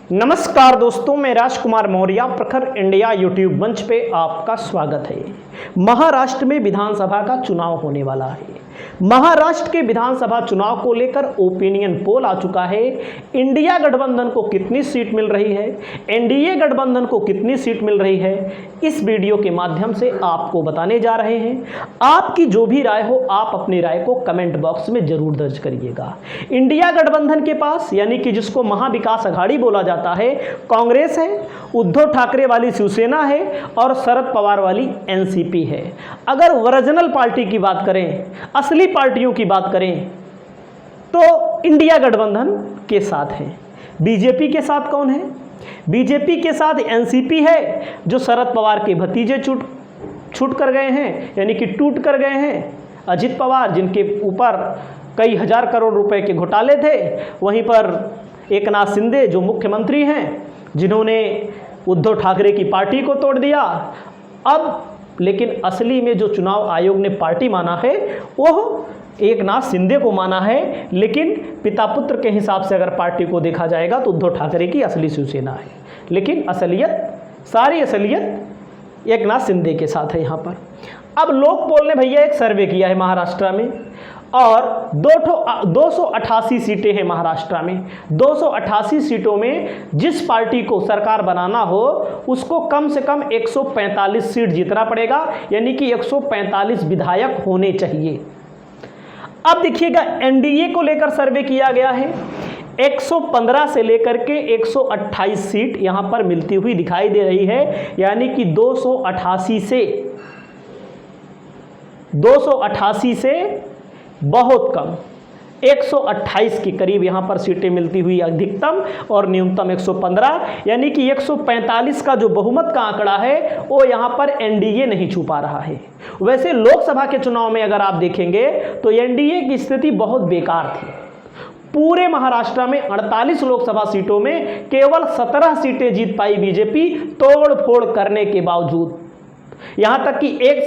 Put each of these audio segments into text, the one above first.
नमस्कार दोस्तों, मैं राजकुमार मौर्य प्रखर इंडिया यूट्यूब मंच पे आपका स्वागत है। महाराष्ट्र में विधानसभा का चुनाव होने वाला है। महाराष्ट्र के विधानसभा चुनाव को लेकर ओपिनियन पोल आ चुका है। इंडिया गठबंधन को कितनी सीट मिल रही है, एनडीए गठबंधन को कितनी सीट मिल रही है, इस वीडियो के माध्यम से आपको बताने जा रहे हैं। आपकी जो भी राय हो, आप अपनी राय को कमेंट बॉक्स में जरूर दर्ज करिएगा। इंडिया गठबंधन के पास, यानी कि जिसको महाविकास अघाड़ी बोला जाता है, कांग्रेस है, उद्धव ठाकरे वाली शिवसेना है और शरद पवार वाली एनसीपी है। अगर ओरिजिनल पार्टी की बात करें, असली पार्टियों की बात करें, तो इंडिया गठबंधन के साथ है। बीजेपी के साथ कौन है? बीजेपी के साथ एनसीपी है, जो शरद पवार के भतीजे छूट कर गए हैं, यानी कि टूट कर गए हैं। अजित पवार, जिनके ऊपर कई हजार करोड़ रुपए के घोटाले थे। वहीं पर एकनाथ शिंदे, जो मुख्यमंत्री हैं, जिन्होंने उद्धव ठाकरे की पार्टी को तोड़ दिया। अब लेकिन असली में जो चुनाव आयोग ने पार्टी माना है, वह एकनाथ शिंदे को माना है। लेकिन पिता पुत्र के हिसाब से अगर पार्टी को देखा जाएगा तो उद्धव ठाकरे की असली शिवसेना है। लेकिन असलियत, सारी असलियत एकनाथ शिंदे के साथ है। यहाँ पर अब लोक पोल ने भैया एक सर्वे किया है महाराष्ट्र में, और 288 सीटें हैं महाराष्ट्र में। 288 सीटों में जिस पार्टी को सरकार बनाना हो, उसको कम से कम 145 सीट जीतना पड़ेगा, यानी कि 145 विधायक होने चाहिए। अब देखिएगा, एनडीए को लेकर सर्वे किया गया है। 115 से लेकर के 128 सीट यहां पर मिलती हुई दिखाई दे रही है, यानी कि 288 से बहुत कम, 128 के करीब यहां पर सीटें मिलती हुई अधिकतम, और न्यूनतम 115, यानी कि 145 का जो बहुमत का आंकड़ा है, वो यहां पर एनडीए नहीं छू पा रहा है। वैसे लोकसभा के चुनाव में अगर आप देखेंगे तो एनडीए की स्थिति बहुत बेकार थी। पूरे महाराष्ट्र में 48 लोकसभा सीटों में केवल 17 सीटें जीत पाई बीजेपी, तोड़ फोड़ करने के बावजूद। यहां तक कि एक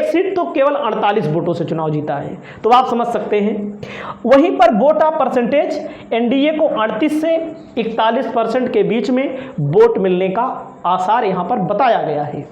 सीट तो केवल 48 वोटों से चुनाव जीता है, तो आप समझ सकते हैं। वहीं पर वोट ऑफ परसेंटेज एनडीए को 38 से 41% के बीच में वोट मिलने का आसार यहां पर बताया गया है।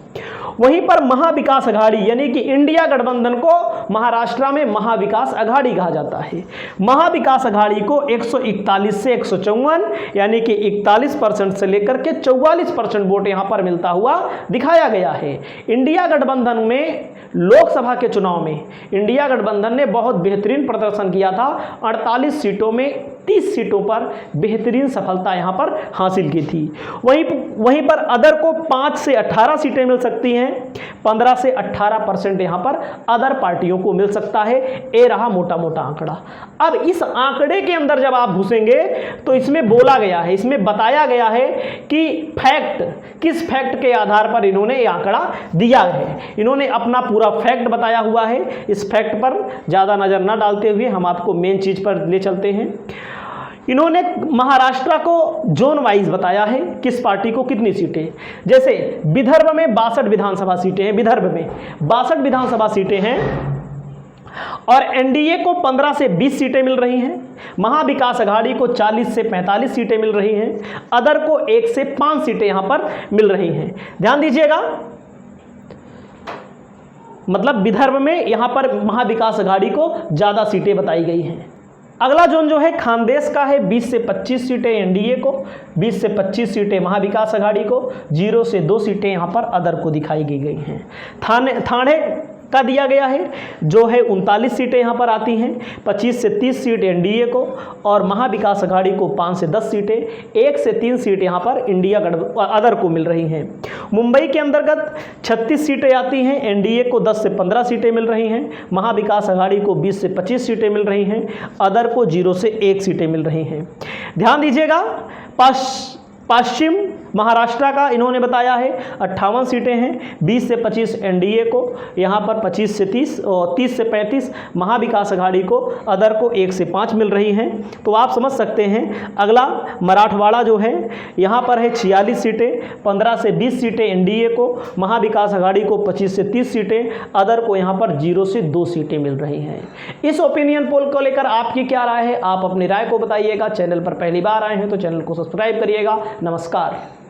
वहीं पर महाविकास अघाड़ी, यानी कि इंडिया गठबंधन को महाराष्ट्र में महाविकास अघाड़ी कहा जाता है। महाविकास अघाड़ी को 141 से 154, यानी कि 41% से लेकर के 44% वोट यहां पर मिलता हुआ दिखाया गया है। इंडिया गठबंधन में लोकसभा के चुनाव में इंडिया गठबंधन ने बहुत बेहतरीन प्रदर्शन किया था। 48 सीटों में 30 सीटों पर बेहतरीन सफलता यहां पर हासिल की थी। वहीं पर अदर को 5 से 18 सीटें मिल सकती हैं। 15 से 18% यहां पर अदर पार्टियों को मिल सकता है। ये रहा मोटा मोटा आंकड़ा। अब इस आंकड़े के अंदर जब आप घुसेंगे तो इसमें बोला गया है, इसमें बताया गया है कि किस फैक्ट के आधार पर इन्होंने ये आंकड़ा दिया है। इन्होंने अपना पूरा फैक्ट बताया हुआ है। इस फैक्ट पर ज़्यादा नज़र ना डालते हुए हम आपको मेन चीज़ पर ले चलते हैं। इन्होंने महाराष्ट्र को जोन वाइज बताया है, किस पार्टी को कितनी सीटें। जैसे विदर्भ में 62 विधानसभा सीटें हैं, विदर्भ में 62 विधानसभा सीटें हैं, और एनडीए को 15 से 20 सीटें मिल रही हैं। महाविकास अघाड़ी को 40 से 45 सीटें मिल रही हैं। अदर को 1 से 5 सीटें यहां पर मिल रही हैं। ध्यान दीजिएगा, मतलब विदर्भ में यहां पर महाविकास अघाड़ी को ज़्यादा सीटें बताई गई हैं। अगला जोन जो है खानदेश का है, 20 से 25 सीटें एनडीए को, 20 से 25 सीटें महाविकास अघाड़ी को, 0 से 2 सीटें यहां पर अदर को दिखाई गई हैं। थाने का दिया गया है, जो है 39 सीटें यहां पर आती हैं। 25 से 30 सीट एनडीए को, और महाविकास अघाड़ी को 5 से 10 सीटें, 1 से 3 सीट यहां पर अदर को मिल रही हैं। मुंबई के अंतर्गत 36 सीटें आती हैं, एनडीए को 10 से 15 सीटें मिल रही हैं। महाविकास अघाड़ी को 20 से 25 सीटें मिल रही हैं। अदर को 0 से 1 सीटें मिल रही हैं। ध्यान दीजिएगा, पश्चिम महाराष्ट्र का इन्होंने बताया है 58 सीटें हैं, 20 से 25 एनडीए को, यहाँ पर 25 से 30 और 30 से 35 महाविकास आघाड़ी को, अदर को 1 से 5 मिल रही हैं। तो आप समझ सकते हैं। अगला मराठवाड़ा जो है, यहाँ पर है 46 सीटें, 15 से 20 सीटें एनडीए को, महाविकास आघाड़ी को 25 से 30 सीटें, अदर को यहाँ पर 0 से 2 सीटें मिल रही हैं। इस ओपिनियन पोल को लेकर आपकी क्या राय है? आप अपनी राय को बताइएगा। चैनल पर पहली बार आए हैं तो चैनल को सब्सक्राइब करिएगा। नमस्कार।